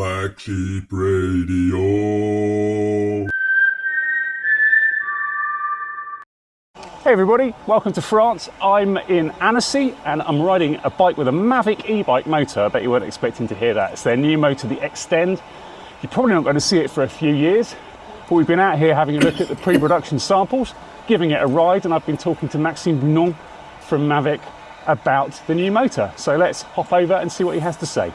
Black Sheep Radio. Hey everybody, welcome to France. I'm in Annecy and I'm riding a bike with a Mavic e-bike motor. I bet you weren't expecting to hear that. It's their new motor, the Extend. You're probably not going to see it for a few years, but we've been out here having a look at the pre-production samples, giving it a ride, and I've been talking to Maxime Bounon from Mavic about the new motor. So let's hop over and see what he has to say.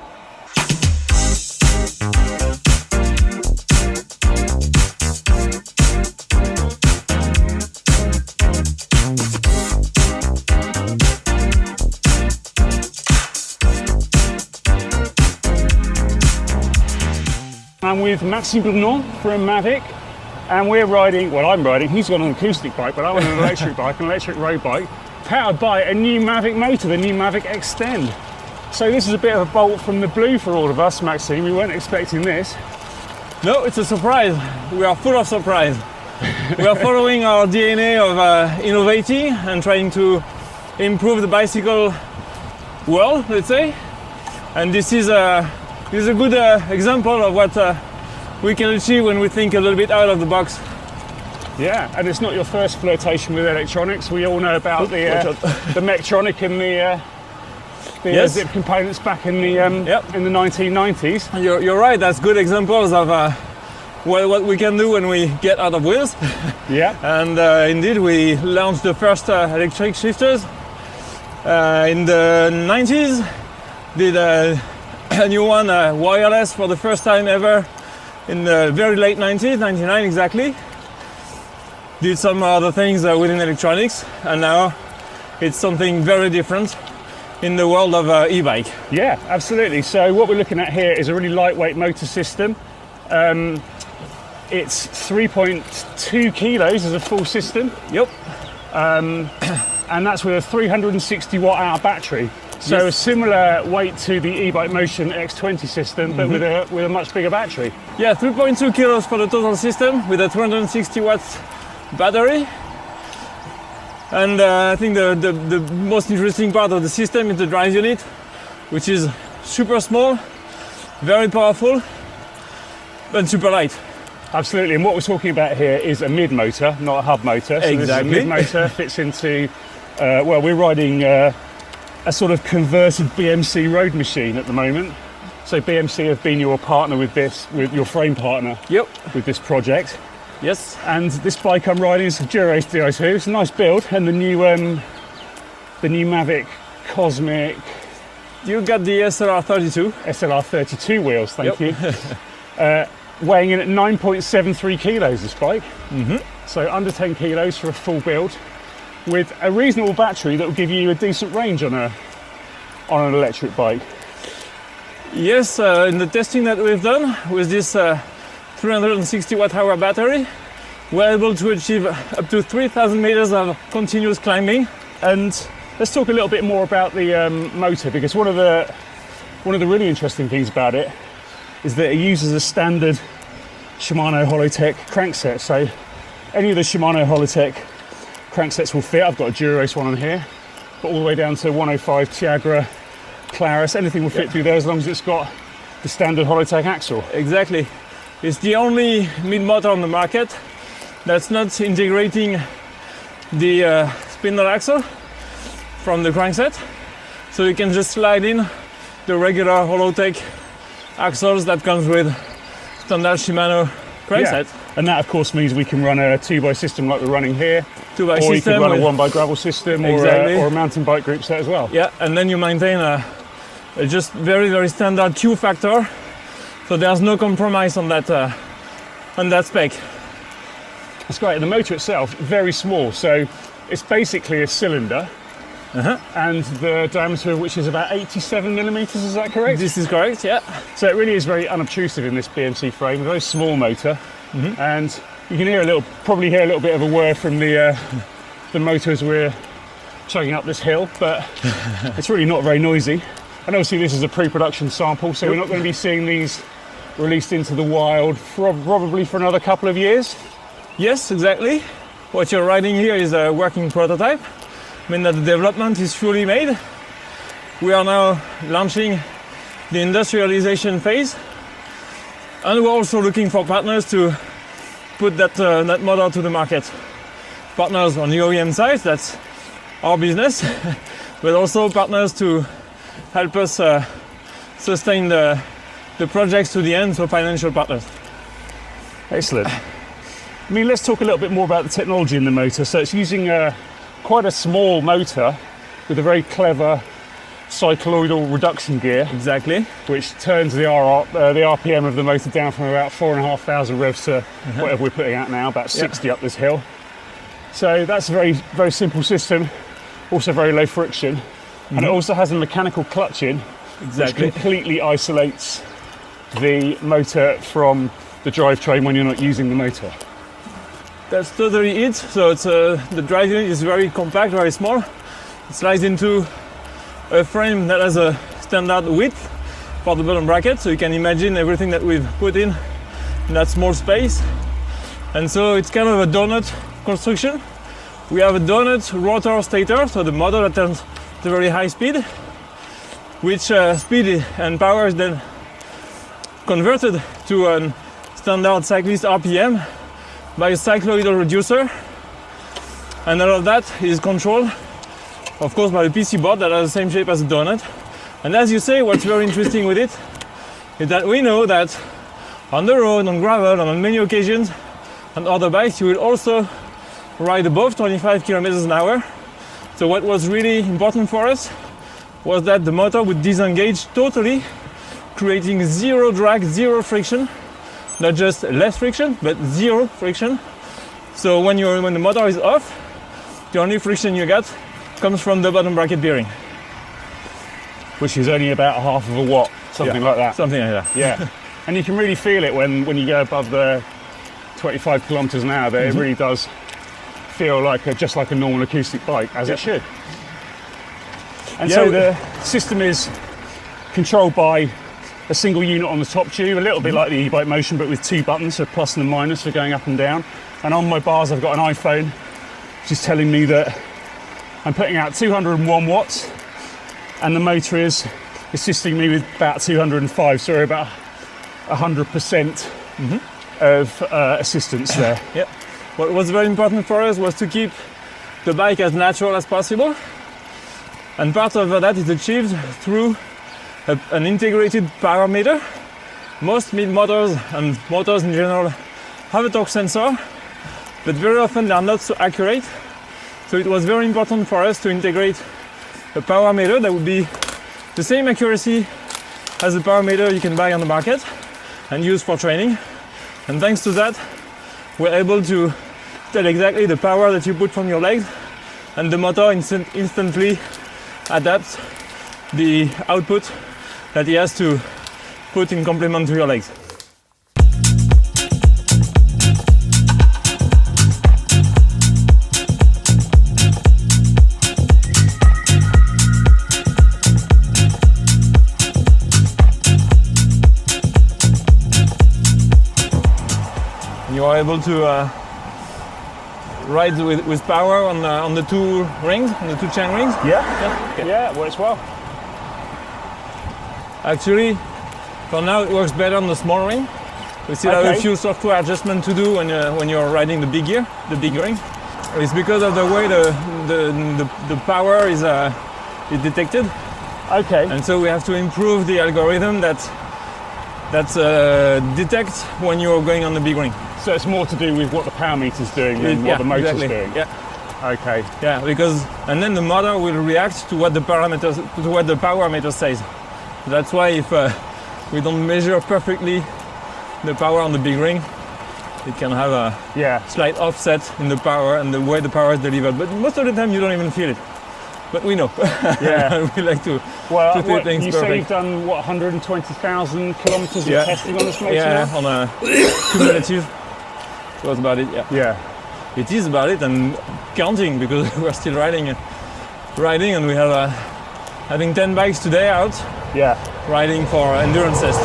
I'm with Maxime Bounon from Mavic, and we're riding, well I'm riding, he's got an acoustic bike, but I'm on an electric bike, an electric road bike, powered by a new Mavic motor, the new Mavic Extend. So this is a bit of a bolt from the blue for all of us, Maxime. We weren't expecting this. No, it's a surprise. We are full of surprise. We are following our DNA of innovating and trying to improve the bicycle world, let's say. And this is a good example of what we can achieve when we think a little bit out of the box. Yeah, and it's not your first flirtation with electronics. We all know about the Mectronic and the Yes. zip components back in the 1990s. You're right, that's good examples of what we can do when we get out of wheels. Yeah. And indeed, we launched the first electric shifters in the 90s, did a new one, wireless, for the first time ever in the very late 90s, 99 exactly. Did some other things within electronics, and now it's something very different in the world of e-bike. Yeah, absolutely. So what we're looking at here is a really lightweight motor system. It's 3.2 kilos as a full system. Yep. And that's with a 360 watt hour battery. So Yes. a similar weight to the e-bike Motion X20 system, but with a much bigger battery. Yeah, 3.2 kilos for the total system with a 260 watts battery. And I think the most interesting part of the system is the drive unit, which is super small, very powerful, and super light. Absolutely, and what we're talking about here is a mid motor, not a hub motor. So Exactly. This is a mid motor, fits into, well, we're riding a sort of converted BMC road machine at the moment. So BMC have been your partner with this, with your frame partner. Yep. With this project. Yes. And this bike I'm riding is a Duro Di2. It's a nice build, and the new Mavic Cosmic. You got the SLR32. SLR32 wheels, thank Yep. you. Weighing in at 9.73 kilos, this bike. So under 10 kilos for a full build, with a reasonable battery that will give you a decent range on an electric bike. Yes, in the testing that we've done with this 360 watt hour battery, we're able to achieve up to 3,000 meters of continuous climbing. And let's talk a little bit more about the motor, because one of the really interesting things about it is that it uses a standard Shimano Holotech crankset. So any of the Shimano Holotech cranksets will fit. I've got a Duros one on here, but all the way down to 105 Tiagra, Claris, anything will fit through there as long as it's got the standard Holotech axle. Exactly. It's the only mid-motor on the market that's not integrating the spindle axle from the crankset. So you can just slide in the regular Holotech axles that comes with standard Shimano crankset. Yeah. And that of course means we can run a 2x system like we're running here, 2x or system, you can run a 1x gravel system, Exactly. or a mountain bike group set as well. Yeah, and then you maintain a just very, very standard Q factor. So there's no compromise on that spec. That's great. And the motor itself, very small. So it's basically a cylinder, and the diameter of which is about 87 millimeters. Is that correct? This is correct, yeah. So it really is very unobtrusive in this BMC frame, a very small motor, and you can probably hear a little bit of a whir from the motor as we're chugging up this hill, but it's really not very noisy. And obviously this is a pre-production sample, so we're not going to be seeing these released into the wild probably for another couple of years. Yes, exactly. What you're riding here is a working prototype. I mean that the development is fully made. We are now launching the industrialization phase. And we're also looking for partners to put that motor to the market. Partners on the OEM side, that's our business, but also partners to help us sustain the projects to the end, so financial partners. Excellent. I mean, let's talk a little bit more about the technology in the motor. So it's using quite a small motor with a very clever cycloidal reduction gear. Exactly. Which turns the RPM of the motor down from about 4,500 revs to whatever we're putting out now, about 60 up this hill. So that's a very, very simple system, also very low friction. And it also has a mechanical clutch in, which completely isolates the motor from the drivetrain when you're not using the motor. That's totally it. So it's the drive unit is very compact, very small. It slides into a frame that has a standard width for the bottom bracket. So you can imagine everything that we've put in that small space. And so it's kind of a donut construction. We have a donut rotor stator, so the motor that turns at a very high speed, which speed and power is then converted to a standard cyclist RPM by a cycloidal reducer, and all of that is controlled, of course, by a PC board that has the same shape as a donut. And as you say, what's very interesting with it is that we know that on the road, on gravel, and on many occasions on other bikes, you will also ride above 25 kilometers an hour. So what was really important for us was that the motor would disengage totally, creating zero drag, zero friction. Not just less friction, but zero friction. So when the motor is off, the only friction you get comes from the bottom bracket bearing. Which is only about half of a watt, something like that. Something like that. Yeah. And you can really feel it when you go above the 25 kilometers an hour, that it really does feel like just like a normal acoustic bike, as it should. And so the system is controlled by a single unit on the top tube, a little bit like the e-bike motion, but with two buttons, so plus and minus for going up and down. And on my bars, I've got an iPhone, which is telling me that I'm putting out 201 watts, and the motor is assisting me with about 205, so we're about 100% of assistance there. Yeah. What was very important for us was to keep the bike as natural as possible, and part of that is achieved through an integrated power meter. Most mid motors and motors in general have a torque sensor, but very often they are not so accurate. So it was very important for us to integrate a power meter that would be the same accuracy as the power meter you can buy on the market and use for training. And thanks to that, we're able to tell exactly the power that you put from your legs, and the motor instantly adapts the output that he has to put in complement to your legs. You are able to ride with power on the two rings, on the two chain rings. Yeah, it works well. Actually, for now it works better on the small ring. We still have a few software adjustments to do when you're riding the big gear, the big ring. It's because of the way the power is detected. Okay. And so we have to improve the algorithm that detects when you're going on the big ring. So it's more to do with what the power meter's doing than what the motor's doing. Yeah. Okay. Yeah, and then the motor will react to what the power meter says. That's why if we don't measure perfectly the power on the big ring, it can have a slight offset in the power and the way the power is delivered. But most of the time you don't even feel it. But we know. Yeah. We like to feel things you perfect. say you've done, 120,000 kilometers of testing on this motor now? On a cumulative. That's about it, Yeah. It is about it, and counting, because we're still riding and we have having 10 bikes today out. Yeah. Riding for endurance test.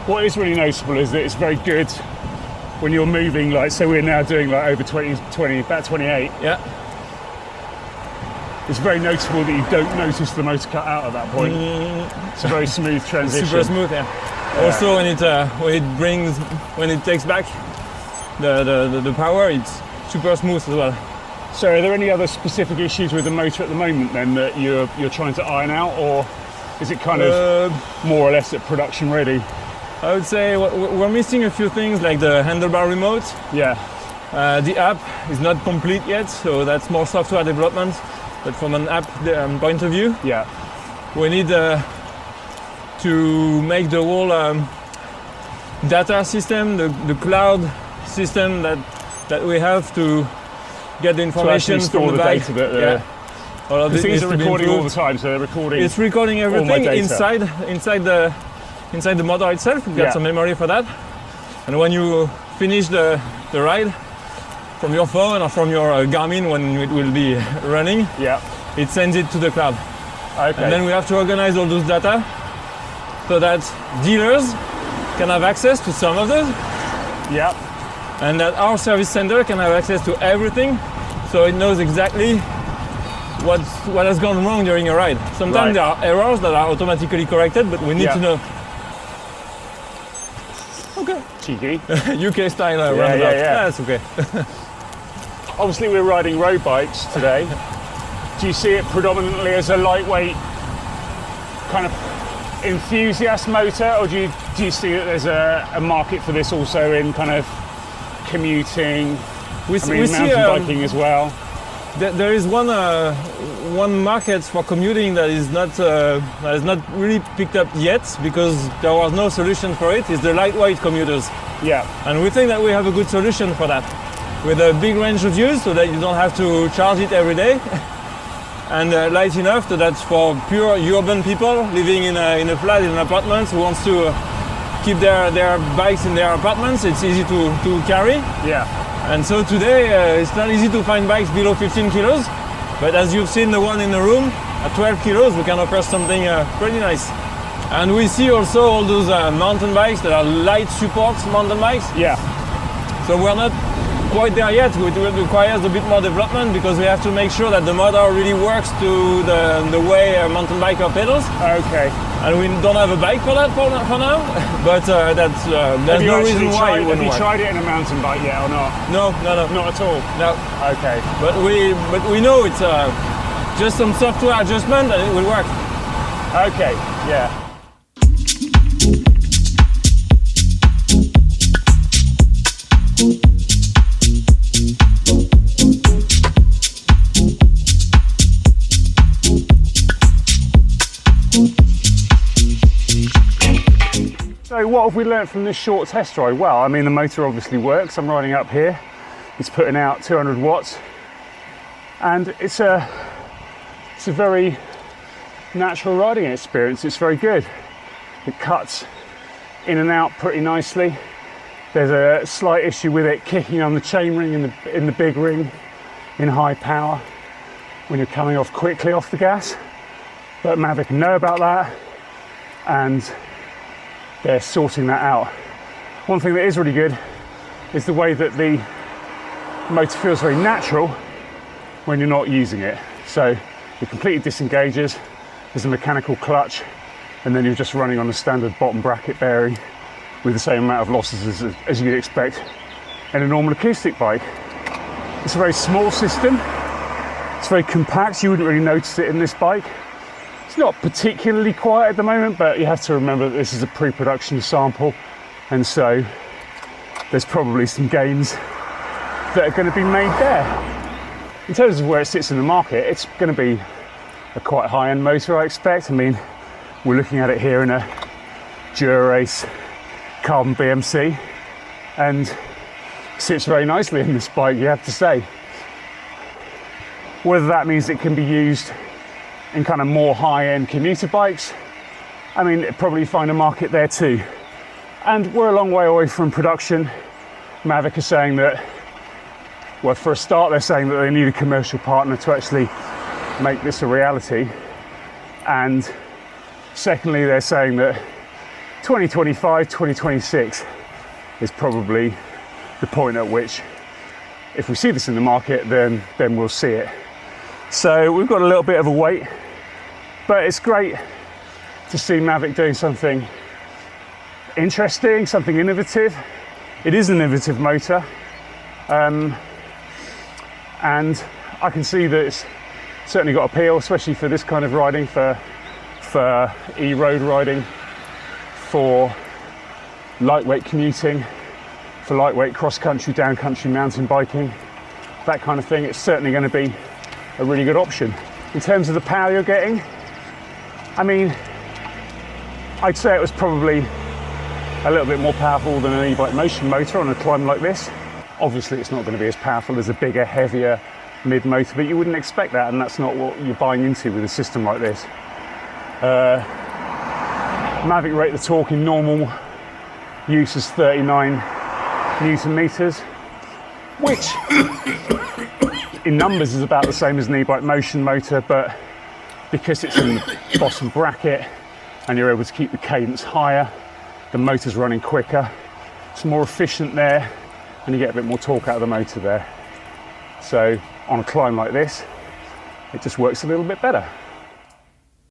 What is really noticeable is that it's very good when you're moving, like, so we're now doing like over 20, about 28. Yeah. It's very noticeable that you don't notice the motor cut out at that point. It's a very smooth transition. Super smooth, yeah. Also, when it takes back the power, it's super smooth as well. So are there any other specific issues with the motor at the moment then that you're trying to iron out, or is it kind of more or less at production ready? I would say we're missing a few things like the handlebar remote. Yeah. The app is not complete yet, so that's more software development. But from an app point of view, Yeah. we need to make the whole data system, the cloud system that we have to get the information store from the bike. data that All of these this things needs are to be recording all the improved. time, so they're recording. It's recording all my everything data. inside the motor itself. We've got Yeah. some memory for that. And when you finish the ride from your phone or from your Garmin when it will be running, Yeah. it sends it to the cloud. Okay. And then we have to organize all those data so that dealers can have access to some of those, Yeah. and that our service center can have access to everything, so it knows exactly what has gone wrong during a ride. Sometimes Right. there are errors that are automatically corrected, but we need Yeah. to know. Okay. Cheeky. UK style Yeah, roundabout. yeah. That's okay. Obviously, we're riding road bikes today. Do you see it predominantly as a lightweight kind of enthusiast motor, or do you see that there's a market for this also in kind of commuting? We I see mountain biking as well. there is one market for commuting that is not really picked up yet because there was no solution for it. Is the lightweight commuters, Yeah. and we think that we have a good solution for that, with a big range of use, so that you don't have to charge it every day, and light enough so that's for pure urban people living in a flat, in an apartment, who wants to keep their bikes in their apartments. It's easy to carry. Yeah. And so today it's not easy to find bikes below 15 kilos, but as you've seen the one in the room, at 12 kilos we can offer something pretty nice. And we see also all those mountain bikes that are light support mountain bikes. Yeah. So we're not quite there yet. It requires a bit more development because we have to make sure that the motor really works to the way a mountain biker pedals. Okay. And we don't have a bike for that for now, but there's no reason why it wouldn't Have you work. tried it in a mountain bike yet or not? No. Not at all. No. Okay. But we know it's just some software adjustment and it will work. Okay. Yeah. So what have we learnt from this short test ride? Well, I mean, the motor obviously works. I'm riding up here. It's putting out 200 watts. And it's a very natural riding experience. It's very good. It cuts in and out pretty nicely. There's a slight issue with it kicking on the chainring in the big ring in high power when you're coming off quickly off the gas. But Mavic know about that, and they're sorting that out. One thing that is really good is the way that the motor feels very natural when you're not using it. So it completely disengages, there's a mechanical clutch, and then you're just running on a standard bottom bracket bearing with the same amount of losses as you'd expect in a normal acoustic bike. It's a very small system, it's very compact, you wouldn't really notice it in this bike. It's not particularly quiet at the moment, but you have to remember that this is a pre-production sample, and so there's probably some gains that are going to be made there. In terms of where it sits in the market, it's going to be a quite high-end motor, I expect. I mean, we're looking at it here in a Dura-Race carbon BMC, and sits very nicely in this bike, you have to say. Whether that means it can be used in kind of more high-end commuter bikes, I mean, it'd probably find a market there too. And we're a long way away from production. Mavic are saying that, well, for a start, they're saying that they need a commercial partner to actually make this a reality. And secondly, they're saying that 2025, 2026 is probably the point at which, if we see this in the market, then we'll see it. So we've got a little bit of a wait, but it's great to see Mavic doing something interesting, something innovative. It is an innovative motor, and I can see that it's certainly got appeal, especially for this kind of riding, for e-road riding, for lightweight commuting, for lightweight cross-country, down-country mountain biking, that kind of thing. It's certainly going to be a really good option. In terms of the power you're getting, I mean, I'd say it was probably a little bit more powerful than an e-bike motion motor on a climb like this. Obviously it's not going to be as powerful as a bigger, heavier mid motor, but you wouldn't expect that, and that's not what you're buying into with a system like this. Mavic rate of torque in normal use is 39 Newton meters, which in numbers is about the same as an e-bike motion motor, but because it's in the bottom bracket and you're able to keep the cadence higher, the motor's running quicker, it's more efficient there, and you get a bit more torque out of the motor there. So on a climb like this, it just works a little bit better.